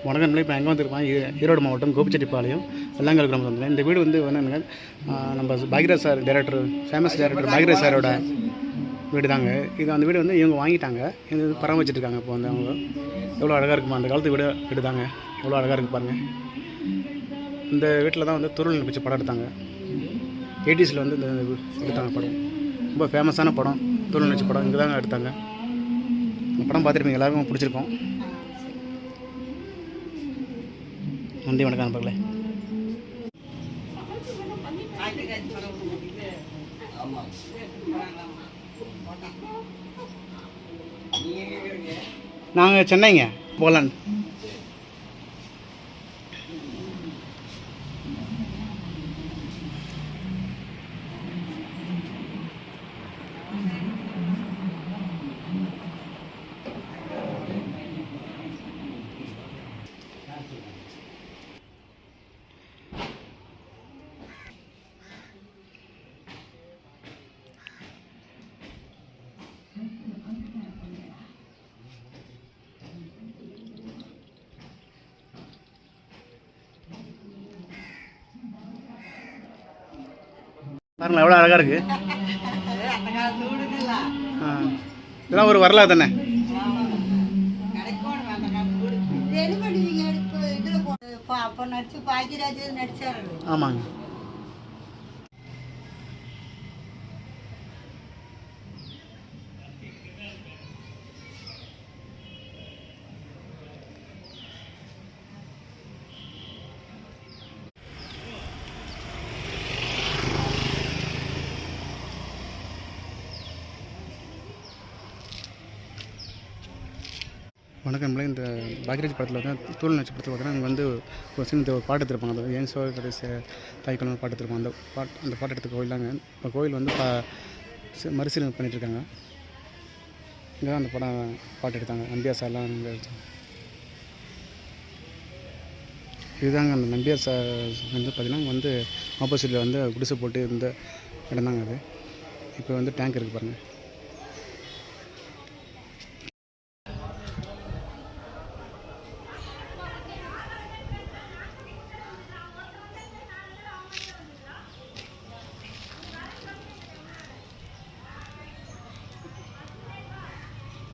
வணக்கம். இப்போ எங்கே வந்துருக்கோம்? ஈரோடு மாவட்டம் கோபிச்செட்டிப்பாளையம் வெள்ளாங்கல் கிராமத்தில் வந்து இந்த வீடு வந்து என்னென்ன நம்ம Bhagyaraj sir director, famous director Bhagyaraj சாரோட வீடு தாங்க இது. அந்த வீடு வந்து இவங்க வாங்கிட்டாங்க, இது பராமரிச்சிட்ருக்காங்க. இப்போ வந்து அவங்க எவ்வளோ அழகாக இருக்குமா, அந்த காலத்து வீடு தாங்க, எவ்வளோ அழகாக இருக்குது பாருங்கள். இந்த வீட்டில் தான் வந்து துருள் நினைச்சு படம் எடுத்தாங்க. 80s வந்து இந்த எடுத்தாங்க படம், ரொம்ப ஃபேமஸான படம். துருள் நினைச்சு படம் இங்கே தாங்க எடுத்தாங்க. இந்த படம் பார்த்துருப்பீங்க, எல்லாருக்கும் பிடிச்சிருக்கோம். நன்றி, வணக்கம் நண்பர்களே. நாங்கள் சென்னைங்க, போலாண்ட். பாருங்களா எவ்வளோ அழகாக இருக்குது. இதெல்லாம் ஒரு வரலாறு தானே. ஆமாங்க. வணக்கம். இந்த பாக்யராஜ் படத்தில் வந்து தூள் நட்ச படத்தில் பார்த்தீங்கன்னா இங்கே வந்து ஒரு சின்ன பாட்டு எடுத்துருப்பாங்க. அது ஏன் சோ கடைசி தாய்க்கணும் பாட்டு எடுத்துருப்பாங்க. அந்த பாட்டு எடுத்த கோயில் தாங்க. இப்போ கோயில் வந்து மறுசீலனை பண்ணிகிட்ருக்காங்க. இங்கே தான் அந்த பாட்டு எடுத்தாங்க. நம்பியார் சார்லாம் இங்கே எடுத்தாங்க. இதுதாங்க அந்த நம்பியார் சார் வந்து பார்த்திங்கன்னா இங்கே வந்து ஆப்போசிட்டில் வந்து குடிசை போட்டு இருந்த இடம் தாங்க அது. இப்போ வந்து டேங்க் இருக்குது பாருங்கள்.